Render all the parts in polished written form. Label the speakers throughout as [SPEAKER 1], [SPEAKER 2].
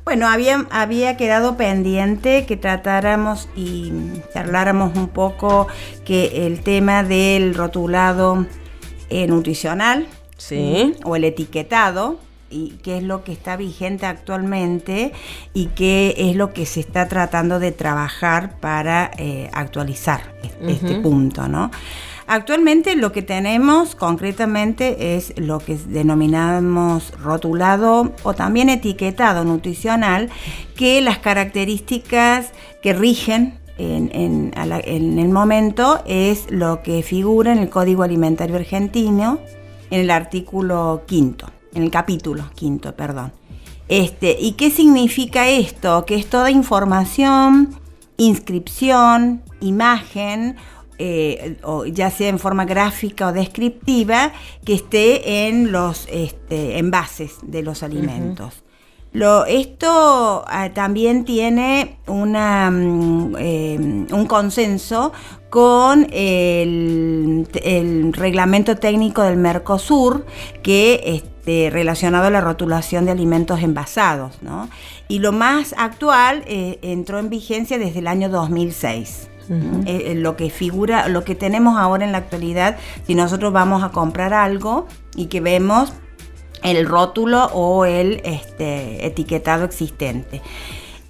[SPEAKER 1] Bueno, había quedado pendiente que tratáramos y charláramos un poco que el tema del rotulado nutricional,
[SPEAKER 2] Sí.
[SPEAKER 1] O el etiquetado, y qué es lo que está vigente actualmente y qué es lo que se está tratando de trabajar para actualizar este punto, ¿no? Actualmente lo que tenemos concretamente es lo que denominamos rotulado o también etiquetado nutricional, que las características que rigen en el momento es lo que figura en el Código Alimentario Argentino, en el artículo 5, en el capítulo 5, perdón. ¿Y qué significa esto? Que es toda información, inscripción, imagen, o ya sea en forma gráfica o descriptiva, que esté en los envases de los alimentos. Esto también tiene un consenso con el reglamento técnico del Mercosur, que relacionado a la rotulación de alimentos envasados, ¿no? Y lo más actual entró en vigencia desde el año 2006. Lo que figura, lo que tenemos ahora en la actualidad, si nosotros vamos a comprar algo y que vemos el rótulo o el etiquetado existente.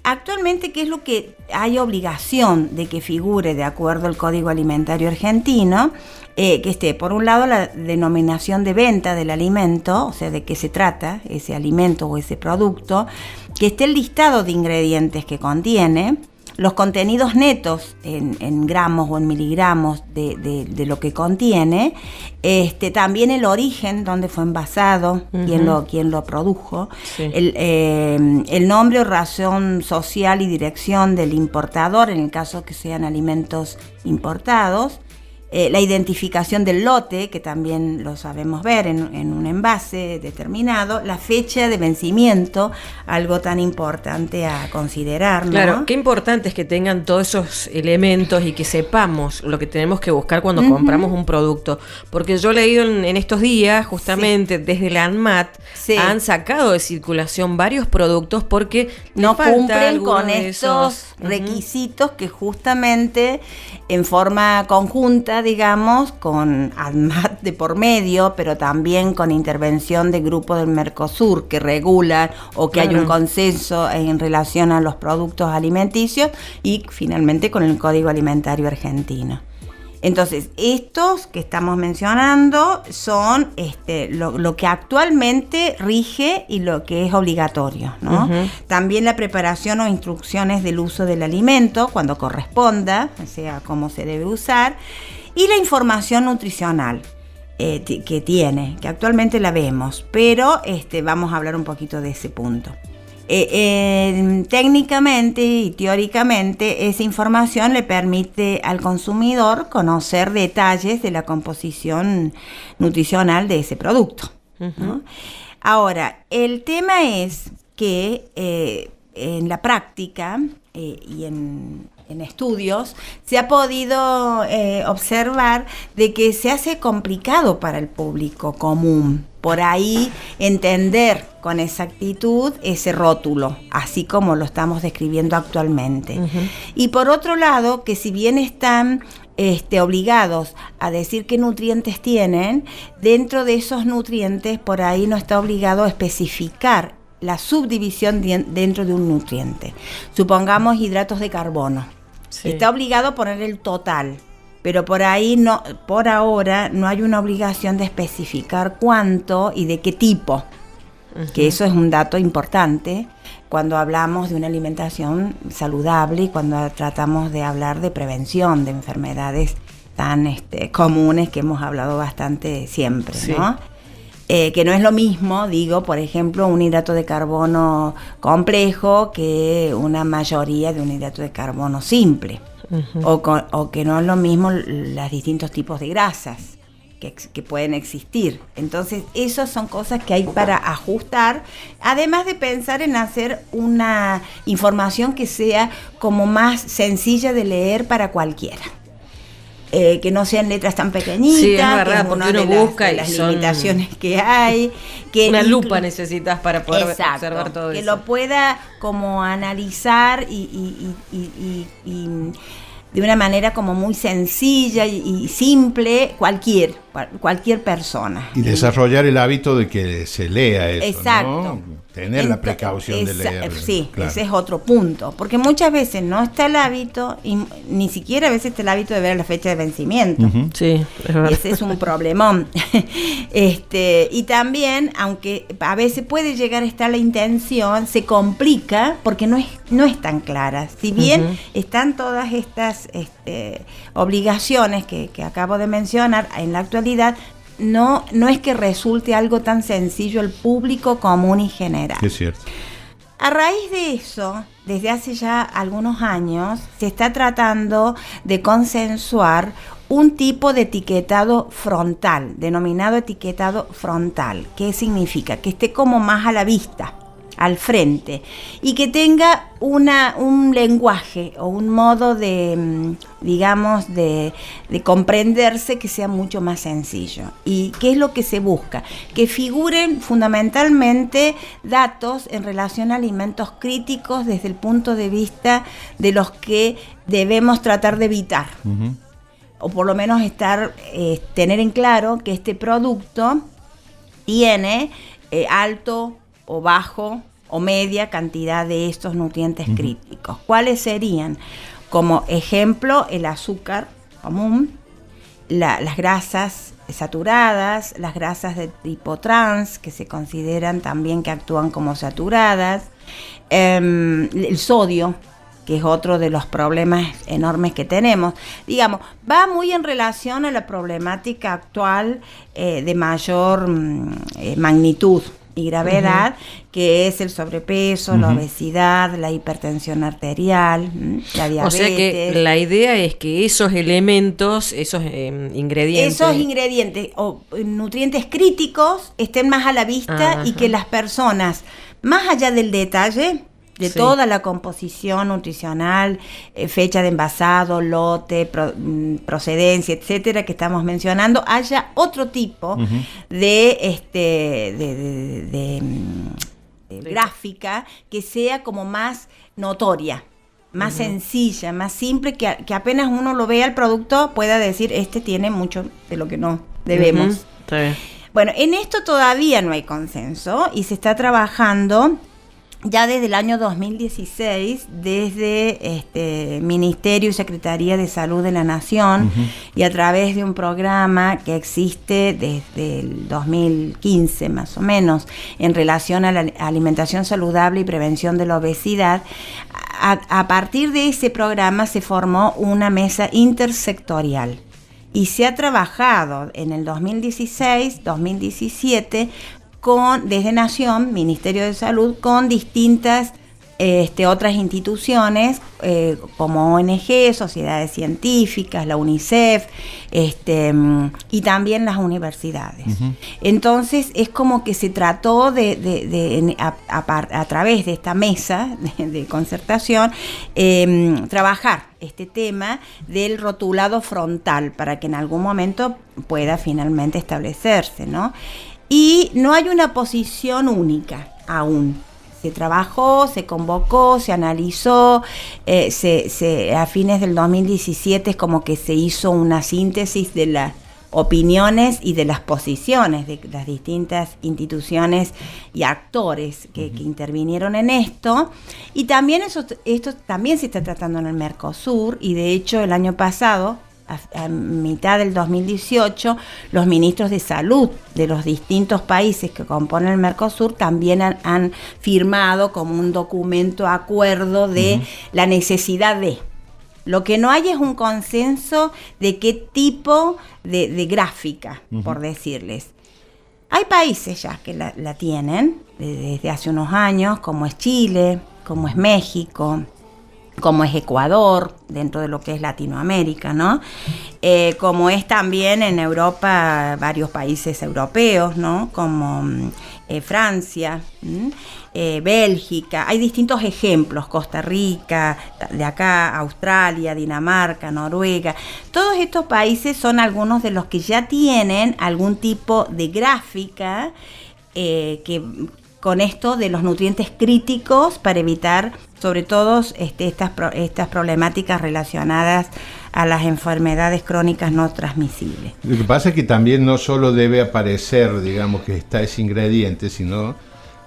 [SPEAKER 1] Actualmente, ¿qué es lo que hay obligación de que figure de acuerdo al Código Alimentario Argentino? Que esté, por un lado, la denominación de venta del alimento, o sea, de qué se trata ese alimento o ese producto, que esté el listado de ingredientes que contiene, los contenidos netos en gramos o en miligramos de lo que contiene, también el origen, dónde fue envasado, quién lo produjo, sí. El nombre o razón social y dirección del importador, en el caso que sean alimentos importados, la identificación del lote, que también lo sabemos ver en un envase determinado, la fecha de vencimiento, algo tan importante a considerar, ¿no?
[SPEAKER 2] Claro, qué importante es que tengan todos esos elementos y que sepamos lo que tenemos que buscar cuando compramos un producto, porque yo he leído en estos días, justamente desde la ANMAT, han sacado de circulación varios productos porque
[SPEAKER 1] no cumplen con estos requisitos que justamente en forma conjunta, digamos, con ANMAT de por medio, pero también con intervención de grupos del Mercosur que regulan o que hay un consenso en relación a los productos alimenticios, y finalmente con el Código Alimentario Argentino. Entonces, estos que estamos mencionando son lo que actualmente rige y lo que es obligatorio, ¿no? También la preparación o instrucciones del uso del alimento cuando corresponda, o sea, cómo se debe usar, y la información nutricional que tiene, que actualmente la vemos, pero vamos a hablar un poquito de ese punto. Técnicamente y teóricamente, esa información le permite al consumidor conocer detalles de la composición nutricional de ese producto, ¿no? Ahora, el tema es que en la práctica y en estudios se ha podido observar de que se hace complicado para el público común por ahí entender con exactitud ese rótulo, así como lo estamos describiendo actualmente. Y por otro lado, que si bien están obligados a decir qué nutrientes tienen, dentro de esos nutrientes por ahí no está obligado a especificar la subdivisión dentro de un nutriente. Supongamos hidratos de carbono. Sí. Está obligado a poner el total, pero por ahí no, por ahora no hay una obligación de especificar cuánto y de qué tipo, que eso es un dato importante cuando hablamos de una alimentación saludable y cuando tratamos de hablar de prevención de enfermedades tan comunes que hemos hablado bastante siempre, sí. ¿No? Que no es lo mismo, digo, por ejemplo, un hidrato de carbono complejo que una mayoría de un hidrato de carbono simple. O que no es lo mismo los distintos tipos de grasas que pueden existir. Entonces, esas son cosas que hay para ajustar, además de pensar en hacer una información que sea como más sencilla de leer para cualquiera. que no sean letras tan pequeñitas,
[SPEAKER 2] sí, es verdad,
[SPEAKER 1] que
[SPEAKER 2] porque uno busca
[SPEAKER 1] las limitaciones que hay. Que
[SPEAKER 2] una lupa necesitas para poder observar todo
[SPEAKER 1] que
[SPEAKER 2] eso.
[SPEAKER 1] lo pueda como analizar y de una manera como muy sencilla y simple cualquier persona.
[SPEAKER 3] Y desarrollar el hábito de que se lea eso,
[SPEAKER 1] exacto.
[SPEAKER 3] ¿no? Tener la precaución de leer.
[SPEAKER 1] Sí,
[SPEAKER 3] claro.
[SPEAKER 1] Ese es otro punto. Porque muchas veces no está el hábito, y ni siquiera a veces está el hábito de ver la fecha de vencimiento.
[SPEAKER 3] Uh-huh.
[SPEAKER 2] Sí, es verdad.
[SPEAKER 1] Ese es un problemón. Y también, aunque a veces puede llegar a estar la intención, se complica porque no es tan clara. Si bien están todas estas obligaciones que acabo de mencionar en la actualidad, no es que resulte algo tan sencillo al público común y general.
[SPEAKER 3] Es cierto.
[SPEAKER 1] A raíz de eso, desde hace ya algunos años, se está tratando de consensuar un tipo de etiquetado frontal, denominado etiquetado frontal. ¿Qué significa? Que esté como más a la vista, al frente, y que tenga un lenguaje o un modo de, digamos, de comprenderse que sea mucho más sencillo. ¿Y qué es lo que se busca? Que figuren fundamentalmente datos en relación a alimentos críticos desde el punto de vista de los que debemos tratar de evitar. Uh-huh. O por lo menos tener en claro que este producto tiene alto o bajo o media cantidad de estos nutrientes críticos. ¿Cuáles serían? Como ejemplo, el azúcar común, las grasas saturadas, las grasas de tipo trans, que se consideran también que actúan como saturadas, el sodio, que es otro de los problemas enormes que tenemos. Digamos, va muy en relación a la problemática actual de mayor magnitud y gravedad, que es el sobrepeso, la obesidad, la hipertensión arterial, la diabetes.
[SPEAKER 2] O sea que la idea es que esos elementos, esos ingredientes
[SPEAKER 1] o nutrientes críticos estén más a la vista y que las personas, más allá del detalle de toda la composición nutricional, fecha de envasado, lote, procedencia, etcétera, que estamos mencionando, haya otro tipo de gráfica que sea como más notoria, más sencilla, más simple, que apenas uno lo vea el producto pueda decir, tiene mucho de lo que no debemos.
[SPEAKER 2] Está bien.
[SPEAKER 1] Bueno, en esto todavía no hay consenso y se está trabajando ya desde el año 2016, desde Ministerio y Secretaría de Salud de la Nación, y a través de un programa que existe desde el 2015 más o menos, en relación a la alimentación saludable y prevención de la obesidad. A partir de ese programa se formó una mesa intersectorial y se ha trabajado en el 2016, 2017 desde Nación, Ministerio de Salud, con distintas otras instituciones como ONG, sociedades científicas, la UNICEF, y también las universidades. Entonces es como que se trató a través de esta mesa de concertación trabajar este tema del rotulado frontal para que en algún momento pueda finalmente establecerse, ¿no? Y no hay una posición única aún. Se trabajó, se convocó, se analizó, a fines del 2017 es como que se hizo una síntesis de las opiniones y de las posiciones de las distintas instituciones y actores que intervinieron en esto. Y también esto también se está tratando en el Mercosur, y de hecho el año pasado, a mitad del 2018, los ministros de salud de los distintos países que componen el Mercosur también han firmado como un documento acuerdo de la necesidad de. Lo que no hay es un consenso de qué tipo de gráfica, por decirles. Hay países ya que la tienen desde hace unos años, como es Chile, como es México, como es Ecuador, dentro de lo que es Latinoamérica, ¿no? Como es también en Europa, varios países europeos, ¿no? Como Francia, Bélgica. Hay distintos ejemplos, Costa Rica, de acá, Australia, Dinamarca, Noruega. Todos estos países son algunos de los que ya tienen algún tipo de gráfica que con esto de los nutrientes críticos para evitar sobre todo estas problemáticas relacionadas a las enfermedades crónicas no transmisibles.
[SPEAKER 3] Lo que pasa es que también no solo debe aparecer, digamos, que está ese ingrediente, sino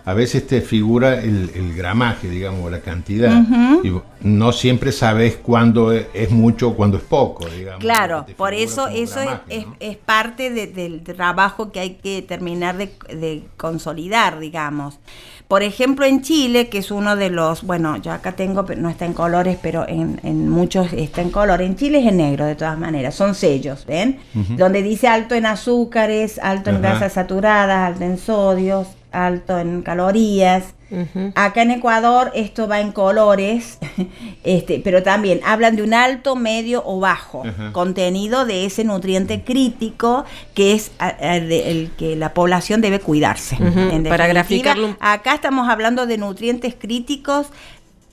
[SPEAKER 3] a veces te figura el gramaje, digamos, la cantidad. Uh-huh. Y no siempre sabes cuándo es mucho o cuándo es poco, digamos.
[SPEAKER 1] Claro, por eso gramaje, ¿no? es parte del trabajo que hay que terminar de consolidar, digamos. Por ejemplo, en Chile, que es uno de los, bueno, yo acá tengo, no está en colores, pero en muchos está en color. En Chile es en negro, de todas maneras, son sellos, ¿ven? Uh-huh. Donde dice alto en azúcares, alto en grasas saturadas, alto en sodios, alto en calorías. Uh-huh. Acá en Ecuador esto va en colores, pero también hablan de un alto, medio o bajo contenido de ese nutriente crítico que es el que la población debe cuidarse. Uh-huh. Para graficarlo. Acá estamos hablando de nutrientes críticos,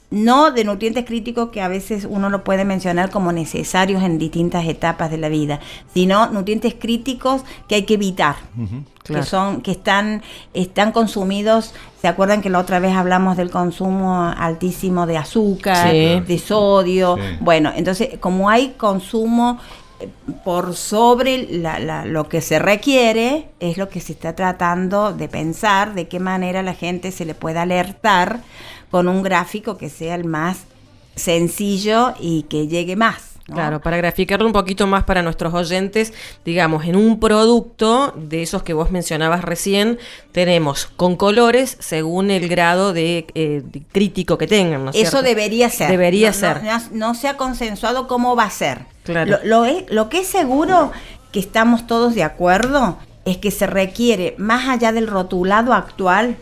[SPEAKER 1] no de nutrientes críticos que a veces uno lo puede mencionar como necesarios en distintas etapas de la vida, sino nutrientes críticos que hay que evitar. Uh-huh. Claro. que están consumidos. ¿Se acuerdan que la otra vez hablamos del consumo altísimo de azúcar, sí, de sodio? Sí. Bueno, entonces como hay consumo por sobre lo que se requiere, es lo que se está tratando de pensar, de qué manera la gente se le puede alertar con un gráfico que sea el más sencillo y que llegue más, ¿no?
[SPEAKER 2] Claro, para graficarlo un poquito más para nuestros oyentes, digamos, en un producto de esos que vos mencionabas recién, tenemos con colores según el grado de crítico que tengan, ¿no es cierto?
[SPEAKER 1] Eso debería ser.
[SPEAKER 2] Debería ser.
[SPEAKER 1] No se ha consensuado cómo va a ser.
[SPEAKER 2] Claro.
[SPEAKER 1] Lo que es seguro, que estamos todos de acuerdo, es que se requiere, más allá del rotulado actual,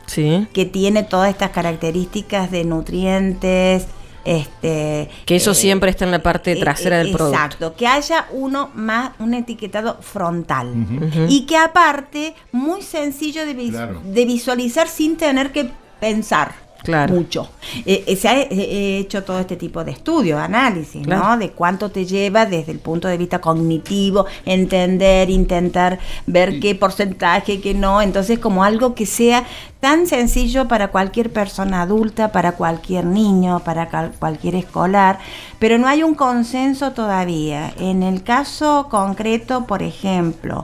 [SPEAKER 2] sí,
[SPEAKER 1] que tiene todas estas características de nutrientes,
[SPEAKER 2] que eso siempre está en la parte trasera del producto.
[SPEAKER 1] Exacto, que haya un etiquetado frontal, uh-huh, y que aparte muy sencillo de visualizar sin tener que pensar. Claro. Mucho. Se ha hecho todo este tipo de estudios, análisis, claro, ¿no? De cuánto te lleva desde el punto de vista cognitivo, entender, intentar ver qué porcentaje, qué no. Entonces, como algo que sea tan sencillo para cualquier persona adulta, para cualquier niño, para cualquier escolar, pero no hay un consenso todavía. En el caso concreto, por ejemplo,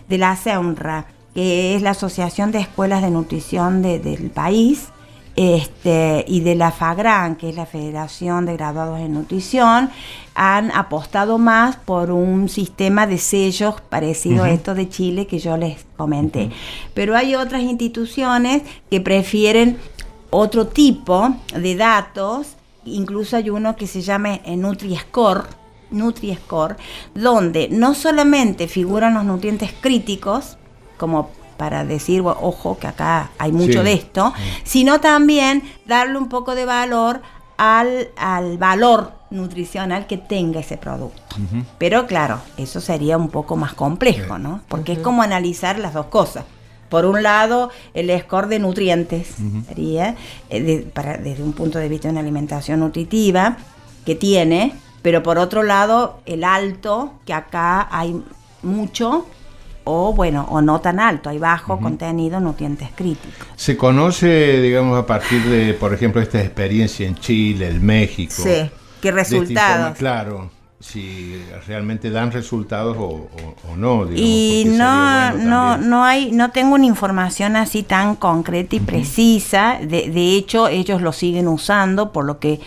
[SPEAKER 1] de la ASENRA, que es la Asociación de Escuelas de Nutrición del país, y de la FAGRAN, que es la Federación de Graduados en Nutrición, han apostado más por un sistema de sellos parecido, uh-huh, a esto de Chile que yo les comenté. Uh-huh. Pero hay otras instituciones que prefieren otro tipo de datos, incluso hay uno que se llama Nutri-Score, donde no solamente figuran los nutrientes críticos, como para decir, ojo, que acá hay mucho, sí, de esto, sí, sino también darle un poco de valor al valor nutricional que tenga ese producto. Uh-huh. Pero claro, eso sería un poco más complejo, ¿no? Porque, uh-huh, es como analizar las dos cosas. Por un lado, el score de nutrientes, uh-huh, sería, desde un punto de vista de una alimentación nutritiva que tiene, pero por otro lado, el alto, que acá hay mucho, o no tan alto, hay bajo, uh-huh, contenido nutrientes críticos.
[SPEAKER 3] ¿Se conoce, digamos, a partir de, por ejemplo, esta experiencia en Chile, en México?
[SPEAKER 1] Sí, ¿qué resultados?
[SPEAKER 3] Claro, si realmente dan resultados o no, digamos.
[SPEAKER 1] Y no tengo una información así tan concreta y, uh-huh, precisa. De hecho, ellos lo siguen usando, por lo que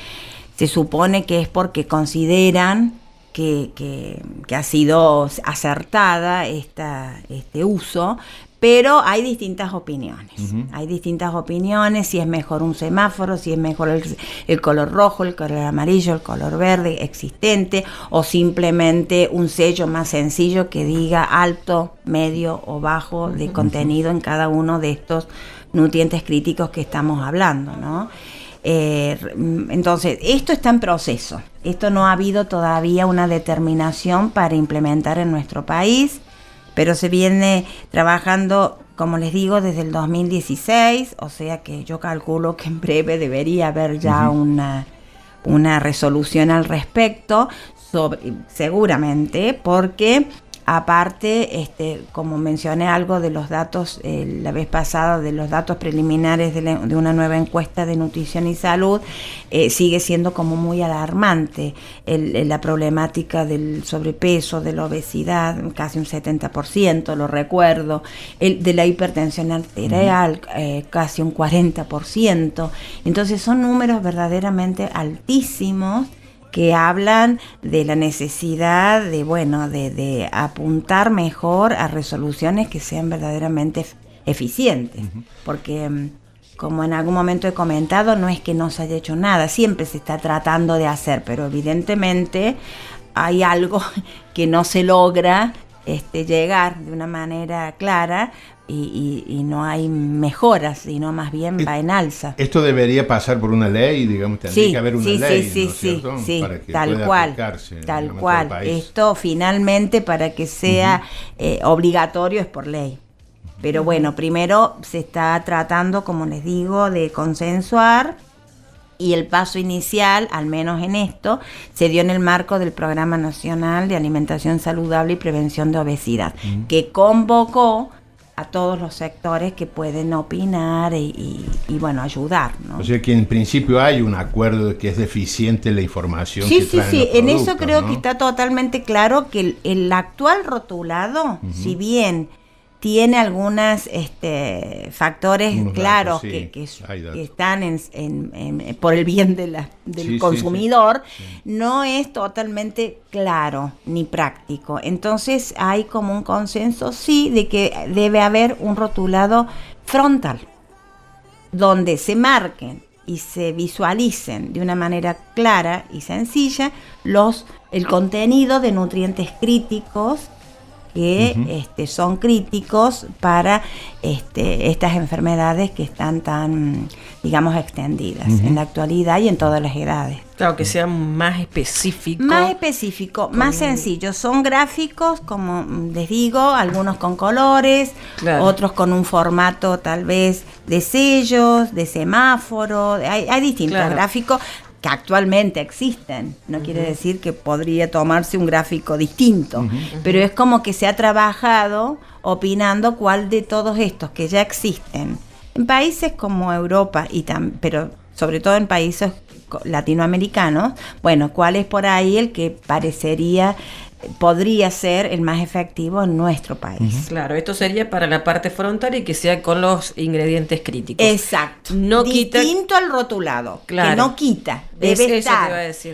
[SPEAKER 1] se supone que es porque consideran que ha sido acertada este uso, pero hay distintas opiniones. Uh-huh. Hay distintas opiniones, si es mejor un semáforo, si es mejor el color rojo, el color amarillo, el color verde existente, o simplemente un sello más sencillo que diga alto, medio o bajo de contenido en cada uno de estos nutrientes críticos que estamos hablando, ¿no? Entonces, esto está en proceso. Esto no ha habido todavía una determinación para implementar en nuestro país, pero se viene trabajando, como les digo, desde el 2016, o sea que yo calculo que en breve debería haber ya una resolución al respecto, seguramente, porque aparte, como mencioné algo de los datos la vez pasada, de los datos preliminares de una nueva encuesta de nutrición y salud, sigue siendo como muy alarmante la problemática del sobrepeso, de la obesidad, casi un 70%, lo recuerdo, de la hipertensión arterial, casi un 40%. Entonces son números verdaderamente altísimos, que hablan de la necesidad de apuntar mejor a resoluciones que sean verdaderamente eficientes. Porque, como en algún momento he comentado, no es que no se haya hecho nada, siempre se está tratando de hacer, pero evidentemente hay algo que no se logra llegar de una manera clara, y no hay mejoras, sino más bien va en alza.
[SPEAKER 3] Esto debería pasar por una ley, digamos, tendría que haber una ley,
[SPEAKER 1] sí,
[SPEAKER 3] ¿no es cierto? Para que
[SPEAKER 1] tal
[SPEAKER 3] pueda
[SPEAKER 1] cual,
[SPEAKER 3] aplicarse
[SPEAKER 1] tal cual. Esto finalmente, para que sea obligatorio, es por ley. Pero bueno, primero se está tratando, como les digo, de consensuar, y el paso inicial, al menos en esto, se dio en el marco del Programa Nacional de Alimentación Saludable y Prevención de Obesidad, que convocó a todos los sectores que pueden opinar y bueno, ayudar, ¿no?
[SPEAKER 3] O sea que en principio hay un acuerdo de que es deficiente la información
[SPEAKER 1] que
[SPEAKER 3] traen
[SPEAKER 1] los
[SPEAKER 3] productos,
[SPEAKER 1] en eso creo, ¿no?, que está totalmente claro que el actual rotulado, si bien tiene algunos factores claros que están por el bien del consumidor, no es totalmente claro ni práctico. Entonces hay como un consenso, de que debe haber un rotulado frontal, donde se marquen y se visualicen de una manera clara y sencilla el contenido de nutrientes críticos que son críticos para estas enfermedades que están tan, digamos, extendidas en la actualidad y en todas las edades.
[SPEAKER 2] Claro, que sea más específico.
[SPEAKER 1] Más sencillo. Son gráficos, como les digo, algunos con colores, otros con un formato tal vez de sellos, de semáforo. Hay distintos gráficos que actualmente existen. No quiere decir que podría tomarse un gráfico distinto, pero es como que se ha trabajado opinando cuál de todos estos que ya existen en países como Europa, pero sobre todo en países latinoamericanos, bueno, cuál es por ahí el que podría ser el más efectivo en nuestro país.
[SPEAKER 2] Claro, esto sería para la parte frontal y que sea con los ingredientes críticos.
[SPEAKER 1] Exacto. Distinto al rotulado, que no quita, debe estar.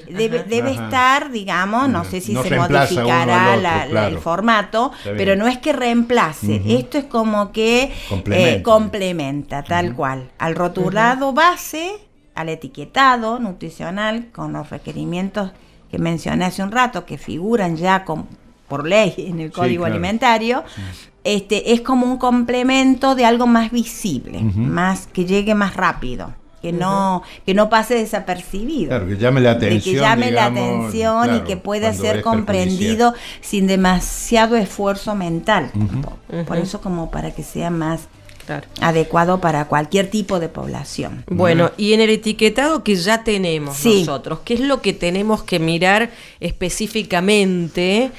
[SPEAKER 1] Debe estar, digamos, no sé si se modificará el formato, pero no es que reemplace. Esto es como que complementa, tal cual, al rotulado base, al etiquetado nutricional, con los requerimientos que mencioné hace un rato, que figuran ya por ley en el Código Alimentario. Es como un complemento de algo más visible, más que llegue más rápido, que no pase desapercibido.
[SPEAKER 3] Claro, que llame la atención,
[SPEAKER 1] y que pueda ser comprendido sin demasiado esfuerzo mental. Por eso, como para que sea más adecuado para cualquier tipo de población.
[SPEAKER 2] Bueno, y en el etiquetado que ya tenemos nosotros, ¿qué es lo que tenemos que mirar específicamente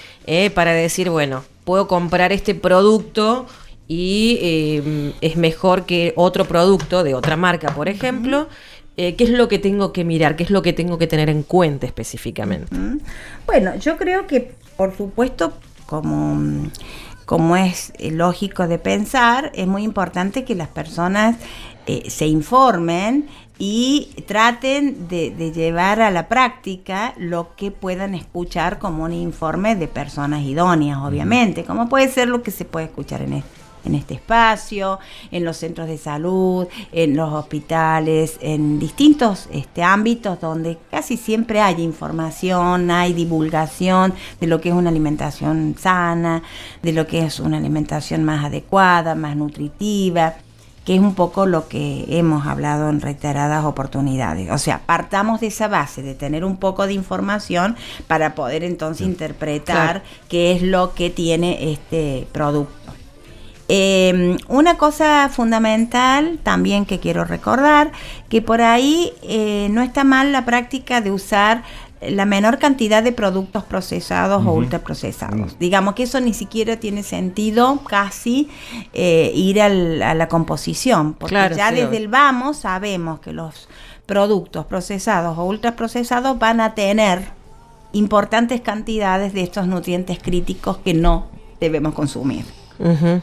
[SPEAKER 2] para decir, bueno, puedo comprar este producto y es mejor que otro producto de otra marca, por ejemplo? ¿Qué es lo que tengo que mirar? ¿Qué es lo que tengo que tener en cuenta específicamente?
[SPEAKER 1] Bueno, yo creo que, por supuesto, como es lógico de pensar, es muy importante que las personas se informen y traten de llevar a la práctica lo que puedan escuchar como un informe de personas idóneas, obviamente, como puede ser lo que se puede escuchar en este espacio, en los centros de salud, en los hospitales, en distintos ámbitos donde casi siempre hay información, hay divulgación de lo que es una alimentación sana, de lo que es una alimentación más adecuada, más nutritiva, que es un poco lo que hemos hablado en reiteradas oportunidades. O sea, partamos de esa base, de tener un poco de información para poder entonces interpretar qué es lo que tiene este producto. Una cosa fundamental también que quiero recordar, que por ahí no está mal la práctica de usar la menor cantidad de productos procesados o ultraprocesados. Digamos que eso ni siquiera tiene sentido casi ir a la composición, porque desde el vamos sabemos que los productos procesados o ultraprocesados van a tener importantes cantidades de estos nutrientes críticos que no debemos consumir.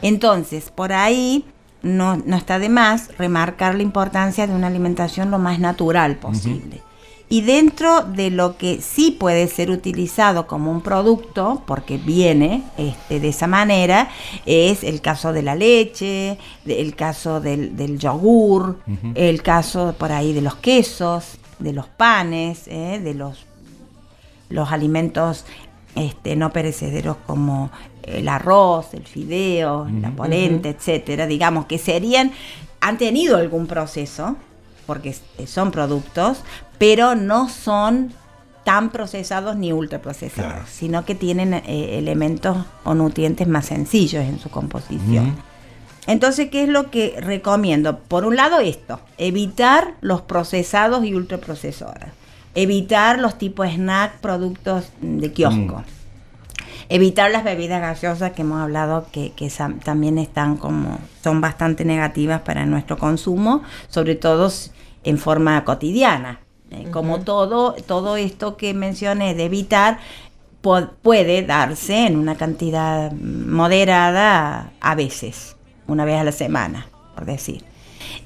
[SPEAKER 1] Entonces, por ahí no está de más remarcar la importancia de una alimentación lo más natural posible. Y dentro de lo que sí puede ser utilizado como un producto, porque viene de esa manera, es el caso de la leche, el caso del yogur, el caso por ahí de los quesos, de los panes, de los alimentos no perecederos como el arroz, el fideo, la polenta, etcétera, digamos que han tenido algún proceso, porque son productos, pero no son tan procesados ni ultraprocesados, sino que tienen elementos o nutrientes más sencillos en su composición. Entonces, ¿qué es lo que recomiendo? Por un lado evitar los procesados y ultraprocesados, evitar los tipos snack, productos de kiosco. Evitar las bebidas gaseosas que hemos hablado que también son bastante negativas para nuestro consumo, sobre todo en forma cotidiana. Como todo esto que mencioné de evitar puede darse en una cantidad moderada a veces, una vez a la semana, por decir.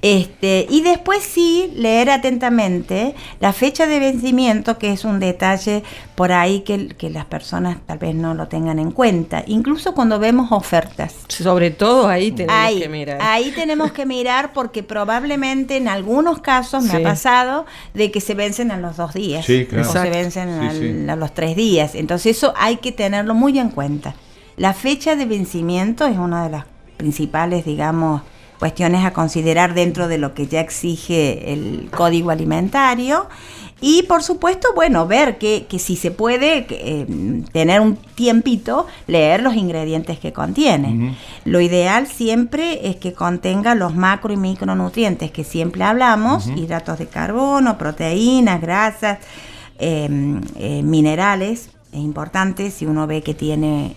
[SPEAKER 1] Y después sí leer atentamente la fecha de vencimiento, que es un detalle por ahí que las personas tal vez no lo tengan en cuenta, incluso cuando vemos ofertas.
[SPEAKER 2] Sobre todo ahí tenemos que mirar.
[SPEAKER 1] Ahí tenemos que mirar porque probablemente en algunos casos me ha pasado de que se vencen a los 2 días, o se vencen a los 3 días. Entonces eso hay que tenerlo muy en cuenta. La fecha de vencimiento es una de las principales, digamos, cuestiones a considerar dentro de lo que ya exige el Código Alimentario y por supuesto, ver que si se puede tener un tiempito, leer los ingredientes que contiene. Lo ideal siempre es que contenga los macro y micronutrientes que siempre hablamos, hidratos de carbono, proteínas, grasas, minerales. Es importante si uno ve que tiene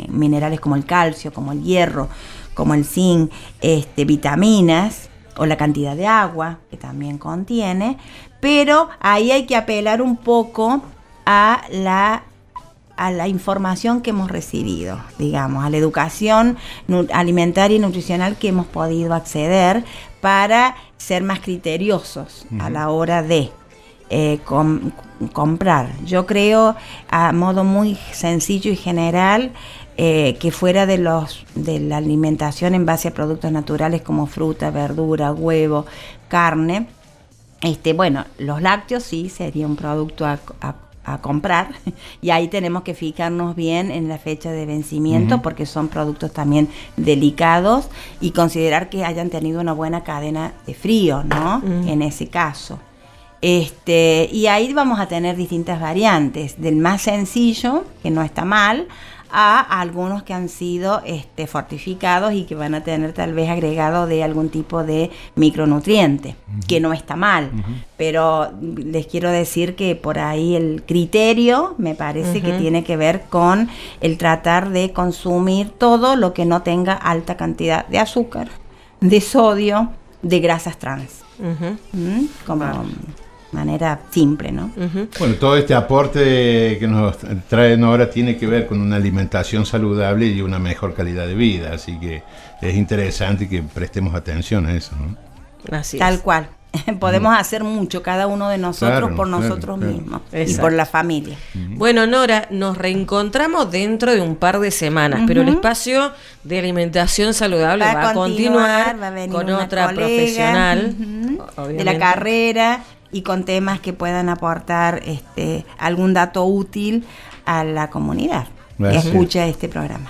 [SPEAKER 1] minerales como el calcio, como el hierro, como el zinc, vitaminas o la cantidad de agua que también contiene, pero ahí hay que apelar un poco a la información que hemos recibido, digamos, a la educación alimentaria y nutricional que hemos podido acceder para ser más criteriosos a la hora de comprar. Yo creo, a modo muy sencillo y general, que fuera de la alimentación en base a productos naturales como fruta, verdura, huevo, carne, los lácteos sí sería un producto a comprar y ahí tenemos que fijarnos bien en la fecha de vencimiento porque son productos también delicados y considerar que hayan tenido una buena cadena de frío, ¿no? En ese caso. Y ahí vamos a tener distintas variantes, del más sencillo, que no está mal, a algunos que han sido fortificados y que van a tener tal vez agregado de algún tipo de micronutriente, que no está mal, pero les quiero decir que por ahí el criterio me parece que tiene que ver con el tratar de consumir todo lo que no tenga alta cantidad de azúcar, de sodio, de grasas trans, como manera simple, ¿no?
[SPEAKER 3] Bueno, todo este aporte que nos traen ahora tiene que ver con una alimentación saludable y una mejor calidad de vida, así que es interesante que prestemos atención a eso, ¿no?
[SPEAKER 2] Así
[SPEAKER 1] Tal
[SPEAKER 2] es.
[SPEAKER 1] cual. Podemos hacer mucho, cada uno de nosotros, por nosotros mismos.
[SPEAKER 2] Exacto.
[SPEAKER 1] Y por la familia.
[SPEAKER 2] Bueno, Nora, nos reencontramos dentro de un par de semanas, pero el espacio de alimentación saludable va a continuar
[SPEAKER 1] va a venir
[SPEAKER 2] con
[SPEAKER 1] una
[SPEAKER 2] otra
[SPEAKER 1] colega,
[SPEAKER 2] profesional
[SPEAKER 1] de la carrera y con temas que puedan aportar algún dato útil a la comunidad que escucha este programa.